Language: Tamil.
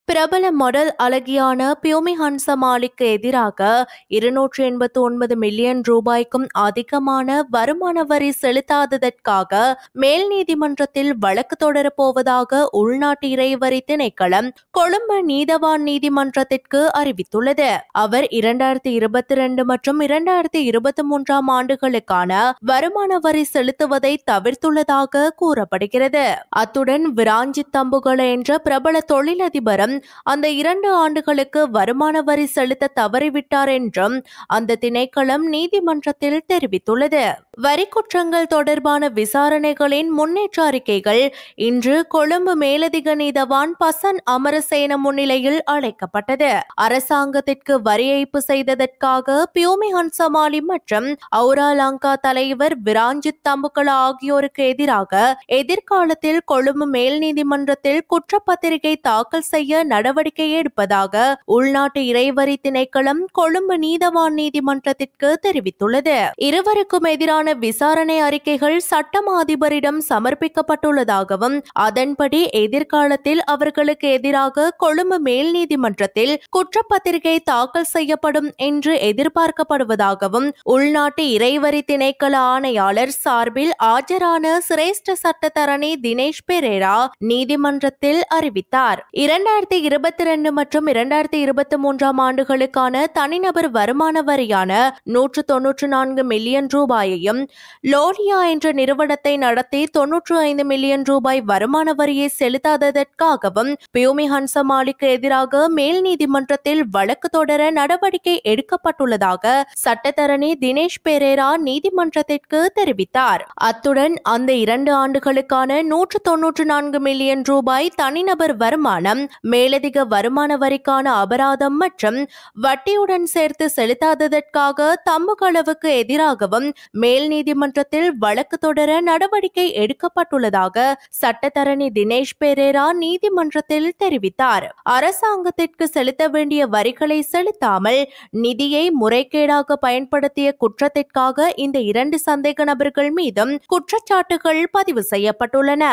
பிரபல மாடல் அழகியான பியோமி ஹன்சமாலிக்கு எதிராக 289 மில்லியன் ரூபாய்க்கும் அதிகமான வருமான வரி செலுத்தாததற்காக மேல் நீதிமன்றத்தில் வழக்கு தொடரப்போவதாக உள்நாட்டு இறைவரி திணைக்களம் கொழும்பு நீதவான் நீதிமன்றத்திற்கு அறிவித்துள்ளது. அவர் 2022 மற்றும் 2023 ஆண்டுகளுக்கான வருமான வரி செலுத்துவதை தவிர்த்துள்ளதாக கூறப்படுகிறது. அத்துடன் விராஞ்சித் தம்புகள என்ற பிரபல தொழிலதிபரும் அந்த 2 ஆண்டுகளுக்கு வருமான வரி செலுத்த தவறிவிட்டார் என்றும் அந்த திணைக்களம் நீதிமன்றத்தில் தெரிவித்துள்ளது. வரி குற்றங்கள் தொடர்பான விசாரணைகளின் முன்னேற்ற அறிக்கைகள் இன்று கொழும்பு மேலதிக நீதவான் பசன் அமரசேன முன்னிலையில் அழைக்கப்பட்டது. அரசாங்கத்திற்கு வரி ஏய்ப்பு செய்ததற்காக பியோமி ஹன்சமாலி மற்றும் அவுரா லங்கா தலைவர் விராஞ்சித் தம்புகள ஆகியோருக்கு எதிராக எதிர்காலத்தில் கொழும்பு மேல் நீதிமன்றத்தில் குற்றப்பத்திரிகை தாக்கல் செய்ய நடவடிக்கை எடுப்பதாக உள்நாட்டு இறைவரி திணைக்களம் கொழும்பு நீதவான் நீதிமன்றத்திற்கு தெரிவித்துள்ளது. இருவருக்கும் எதிரான விசாரணை அறிக்கைகள் சட்டமா அதிபரிடம் சமர்ப்பிக்கப்பட்டுள்ளதாகவும் அதன்படி எதிர்காலத்தில் அவர்களுக்கு எதிராக கொழும்பு மேல் நீதிமன்றத்தில் குற்றப்பத்திரிகை தாக்கல் செய்யப்படும் என்று எதிர்பார்க்கப்படுவதாகவும் உள்நாட்டு இறைவரி திணைக்கள ஆணையாளர் சார்பில் ஆஜரான சிரேஷ்ட சட்டத்தரணி தினேஷ் பெரேரா நீதிமன்றத்தில் அறிவித்தார். 2022 மற்றும் 2023 ஆண்டுகளுக்கான தனிநபர் வருமான வரியான 194 மில்லியன் ரூபாயையும் லோலியா என்ற நிறுவனத்தை நடத்தி 95 மில்லியன் ரூபாய் வருமான வரியை செலுத்தாததற்காகவும் பியோமி ஹன்சமாலிக்கு எதிராக மேல் நீதிமன்றத்தில் வழக்கு தொடர நடவடிக்கை எடுக்கப்பட்டுள்ளதாக சட்டத்தரணி தினேஷ் பெரேரா நீதிமன்றத்திற்கு தெரிவித்தார். அத்துடன் அந்த 2 ஆண்டுகளுக்கான 194 மில்லியன் ரூபாய் தனிநபர் வருமானம் மேலதிக வருமான வரிக்கான அபராதம் மற்றும் வட்டியுடன் சேர்த்து செலுத்தாததற்காக தம்புகளவுக்கு எதிராகவும் மேல் நீதிமன்றத்தில் வழக்கு தொடர நடவடிக்கை எடுக்கப்பட்டுள்ளதாக சட்டத்தரணி தினேஷ் பெரேரா நீதிமன்றத்தில் தெரிவித்தார். அரசாங்கத்திற்கு செலுத்த வேண்டிய வரிகளை செலுத்தாமல் நிதியை முறைகேடாக பயன்படுத்திய குற்றத்திற்காக இந்த 2 சந்தேக நபர்கள் மீதும் குற்றச்சாட்டுகள் பதிவு செய்யப்பட்டுள்ளன.